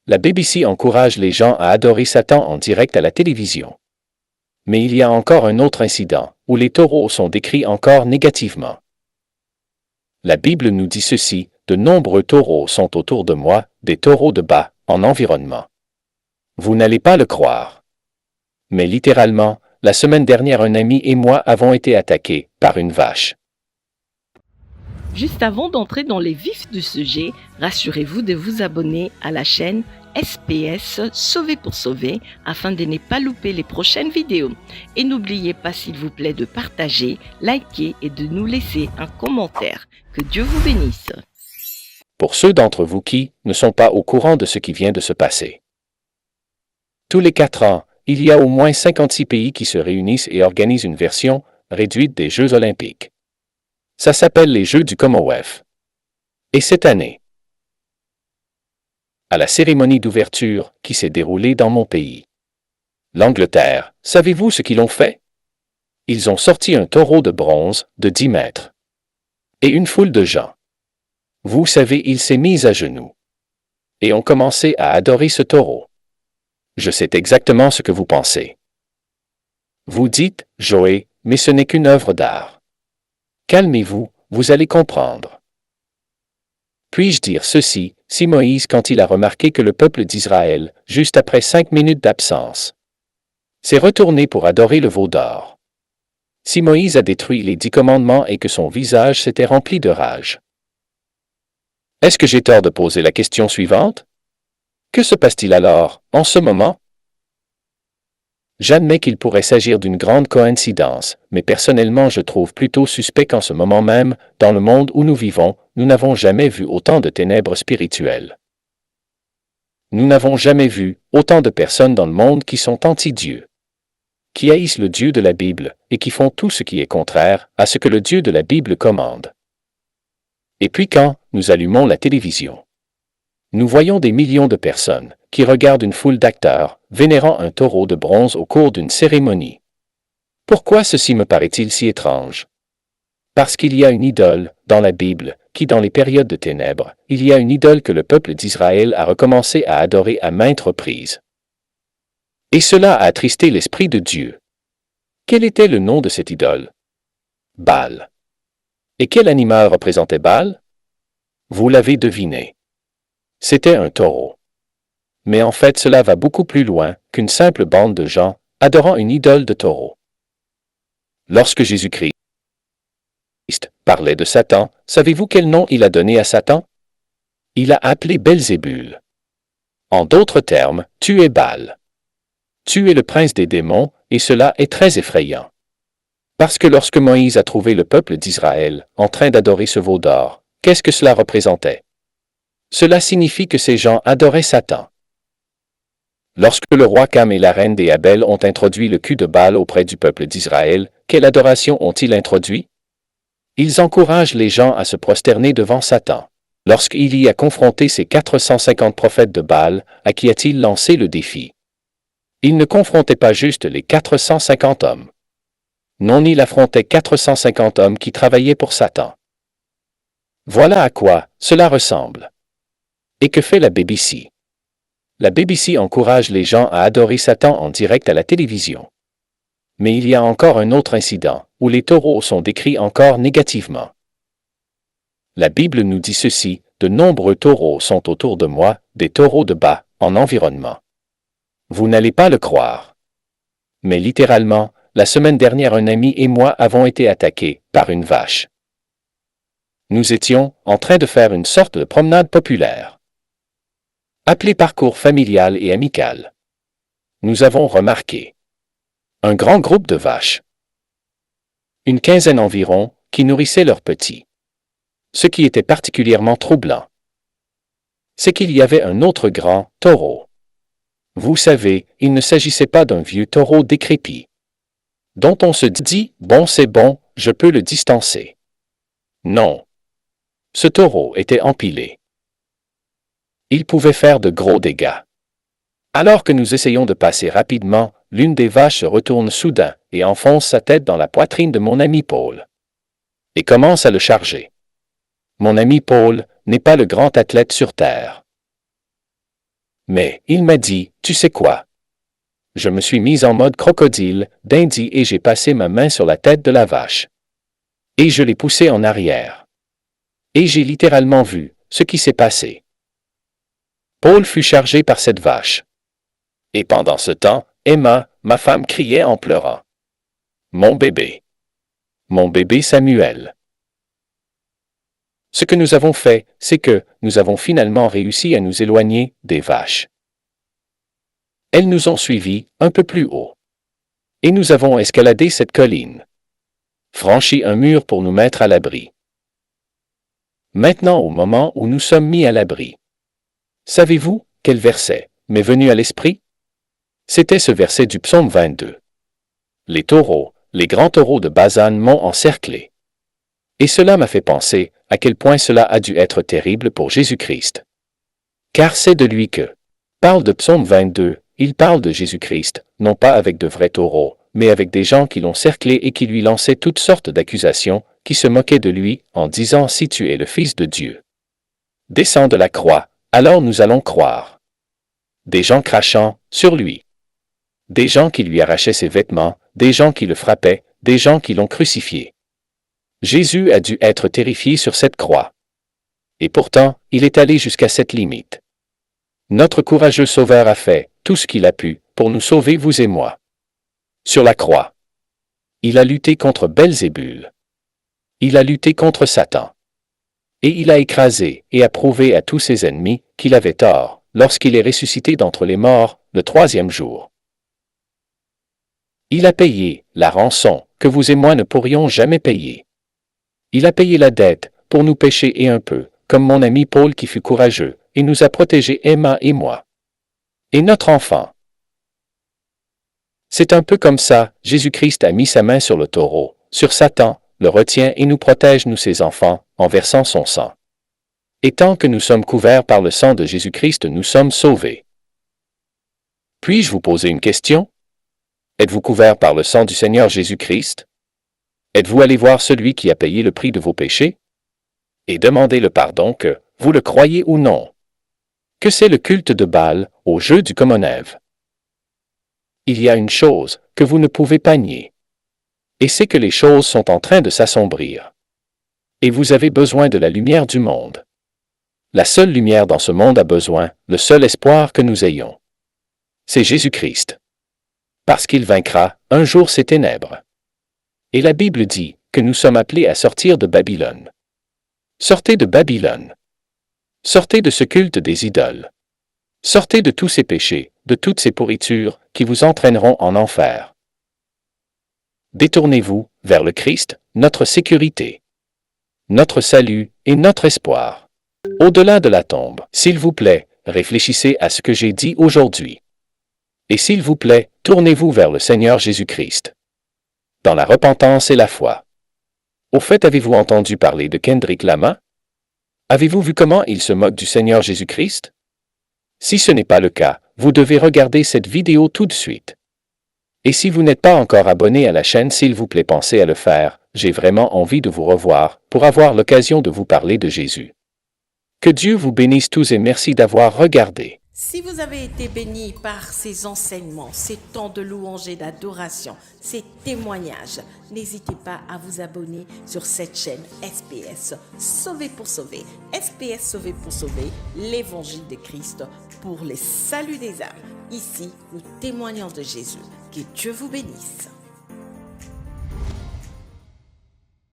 La BBC encourage les gens à adorer Satan en direct à la télévision. Mais il y a encore un autre incident, où les taureaux sont décrits encore négativement. La Bible nous dit ceci, de nombreux taureaux sont autour de moi, des taureaux de bas, en environnement. Vous n'allez pas le croire. Mais littéralement, la semaine dernière un ami et moi avons été attaqués par une vache. Juste avant d'entrer dans les vifs du sujet, rassurez-vous de vous abonner à la chaîne SPS Sauver pour Sauver afin de ne pas louper les prochaines vidéos. Et n'oubliez pas s'il vous plaît de partager, liker et de nous laisser un commentaire. Que Dieu vous bénisse. Pour ceux d'entre vous qui ne sont pas au courant de ce qui vient de se passer. Tous les 4 ans, il y a au moins 56 pays qui se réunissent et organisent une version réduite des Jeux olympiques. Ça s'appelle les Jeux du Commonwealth. Et cette année, à la cérémonie d'ouverture qui s'est déroulée dans mon pays, l'Angleterre, savez-vous ce qu'ils ont fait? Ils ont sorti un taureau de bronze de 10 mètres. Et une foule de gens. Vous savez, il s'est mis à genoux. Et ont commencé à adorer ce taureau. Je sais exactement ce que vous pensez. Vous dites, Joé, mais ce n'est qu'une œuvre d'art. Calmez-vous, vous allez comprendre. Puis-je dire ceci, si Moïse, quand il a remarqué que le peuple d'Israël, juste après 5 minutes d'absence, s'est retourné pour adorer le veau d'or. Si Moïse a détruit les 10 commandements et que son visage s'était rempli de rage. Est-ce que j'ai tort de poser la question suivante? Que se passe-t-il alors, en ce moment? J'admets qu'il pourrait s'agir d'une grande coïncidence, mais personnellement je trouve plutôt suspect qu'en ce moment même, dans le monde où nous vivons, nous n'avons jamais vu autant de ténèbres spirituelles. Nous n'avons jamais vu autant de personnes dans le monde qui sont anti-Dieu, qui haïssent le Dieu de la Bible et qui font tout ce qui est contraire à ce que le Dieu de la Bible commande. Et puis quand nous allumons la télévision, nous voyons des millions de personnes qui regardent une foule d'acteurs vénérant un taureau de bronze au cours d'une cérémonie. Pourquoi ceci me paraît-il si étrange? Parce qu'il y a une idole dans la Bible qui, dans les périodes de ténèbres, il y a une idole que le peuple d'Israël a recommencé à adorer à maintes reprises. Et cela a attristé l'Esprit de Dieu. Quel était le nom de cette idole? Baal. Et quel animal représentait Baal? Vous l'avez deviné. C'était un taureau. Mais en fait, cela va beaucoup plus loin qu'une simple bande de gens adorant une idole de taureau. Lorsque Jésus-Christ parlait de Satan, savez-vous quel nom il a donné à Satan? Il a appelé Belzébul. En d'autres termes, tu es Baal. Tu es le prince des démons, et cela est très effrayant. Parce que lorsque Moïse a trouvé le peuple d'Israël en train d'adorer ce veau d'or, qu'est-ce que cela représentait? Cela signifie que ces gens adoraient Satan. Lorsque le roi Cam et la reine des Abel ont introduit le cul de Baal auprès du peuple d'Israël, quelle adoration ont-ils introduit? Ils encouragent les gens à se prosterner devant Satan. Lorsqu'il y a confronté ces 450 prophètes de Baal, à qui a-t-il lancé le défi? Il ne confrontait pas juste les 450 hommes. Non, il affrontait 450 hommes qui travaillaient pour Satan. Voilà à quoi cela ressemble. Et que fait la BBC? La BBC encourage les gens à adorer Satan en direct à la télévision. Mais il y a encore un autre incident, où les taureaux sont décrits encore négativement. La Bible nous dit ceci, de nombreux taureaux sont autour de moi, des taureaux de bas, en environnement. Vous n'allez pas le croire. Mais littéralement, la semaine dernière un ami et moi avons été attaqués par une vache. Nous étions en train de faire une sorte de promenade populaire, appelée parcours familial et amical. Nous avons remarqué un grand groupe de vaches, une quinzaine environ, qui nourrissaient leurs petits. Ce qui était particulièrement troublant, c'est qu'il y avait un autre grand taureau. Vous savez, il ne s'agissait pas d'un vieux taureau décrépit, dont on se dit « bon c'est bon, je peux le distancer ». Non. Ce taureau était empilé. Il pouvait faire de gros dégâts. Alors que nous essayons de passer rapidement, l'une des vaches se retourne soudain et enfonce sa tête dans la poitrine de mon ami Paul et commence à le charger. Mon ami Paul n'est pas le grand athlète sur Terre. Mais il m'a dit, tu sais quoi? Je me suis mis en mode crocodile, Dundee, et j'ai passé ma main sur la tête de la vache. Et je l'ai poussée en arrière. Et j'ai littéralement vu ce qui s'est passé. Paul fut chargé par cette vache. Et pendant ce temps, Emma, ma femme, criait en pleurant. Mon bébé. Mon bébé Samuel. Ce que nous avons fait, c'est que nous avons finalement réussi à nous éloigner des vaches. Elles nous ont suivis un peu plus haut. Et nous avons escaladé cette colline. Franchi un mur pour nous mettre à l'abri. Maintenant, au moment où nous sommes mis à l'abri. Savez-vous quel verset m'est venu à l'esprit? C'était ce verset du psaume 22. Les taureaux, les grands taureaux de Basan m'ont encerclé. Et cela m'a fait penser à quel point cela a dû être terrible pour Jésus-Christ. Car c'est de lui que parle de psaume 22, il parle de Jésus-Christ, non pas avec de vrais taureaux, mais avec des gens qui l'ont cerclé et qui lui lançaient toutes sortes d'accusations, qui se moquaient de lui en disant si tu es le Fils de Dieu. Descends de la croix, alors nous allons croire. Des gens crachant sur lui. Des gens qui lui arrachaient ses vêtements, des gens qui le frappaient, des gens qui l'ont crucifié. Jésus a dû être terrifié sur cette croix. Et pourtant, il est allé jusqu'à cette limite. Notre courageux Sauveur a fait tout ce qu'il a pu pour nous sauver, vous et moi. Sur la croix. Il a lutté contre Belzébul. Il a lutté contre Satan. Et il a écrasé et a prouvé à tous ses ennemis qu'il avait tort lorsqu'il est ressuscité d'entre les morts le 3e jour. Il a payé la rançon que vous et moi ne pourrions jamais payer. Il a payé la dette pour nous pécher et un peu, comme mon ami Paul qui fut courageux, et nous a protégés, Emma et moi. Et notre enfant. C'est un peu comme ça, Jésus-Christ a mis sa main sur le taureau, sur Satan, le retient et nous protège, nous ses enfants, en versant son sang. Et tant que nous sommes couverts par le sang de Jésus-Christ, nous sommes sauvés. Puis-je vous poser une question? Êtes-vous couverts par le sang du Seigneur Jésus-Christ? Êtes-vous allé voir celui qui a payé le prix de vos péchés? Et demandez le pardon, que vous le croyez ou non? Que c'est le culte de Baal au jeu du Commonève? Il y a une chose que vous ne pouvez pas nier. Et c'est que les choses sont en train de s'assombrir. Et vous avez besoin de la lumière du monde. La seule lumière dans ce monde a besoin, le seul espoir que nous ayons. C'est Jésus-Christ. Parce qu'il vaincra un jour ces ténèbres. Et la Bible dit que nous sommes appelés à sortir de Babylone. Sortez de Babylone. Sortez de ce culte des idoles. Sortez de tous ces péchés, de toutes ces pourritures qui vous entraîneront en enfer. Détournez-vous vers le Christ, notre sécurité, notre salut et notre espoir. Au-delà de la tombe, s'il vous plaît, réfléchissez à ce que j'ai dit aujourd'hui. Et s'il vous plaît, tournez-vous vers le Seigneur Jésus-Christ. Dans la repentance et la foi. Au fait, avez-vous entendu parler de Kendrick Lamar? Avez-vous vu comment il se moque du Seigneur Jésus-Christ? Si ce n'est pas le cas, vous devez regarder cette vidéo tout de suite. Et si vous n'êtes pas encore abonné à la chaîne, s'il vous plaît, pensez à le faire. J'ai vraiment envie de vous revoir pour avoir l'occasion de vous parler de Jésus. Que Dieu vous bénisse tous et merci d'avoir regardé. Si vous avez été béni par ces enseignements, ces temps de louange et d'adoration, ces témoignages, n'hésitez pas à vous abonner sur cette chaîne SPS Sauvé pour sauver. SPS Sauvé pour sauver, l'évangile de Christ pour les saluts des âmes. Ici, nous témoignons de Jésus. Que Dieu vous bénisse.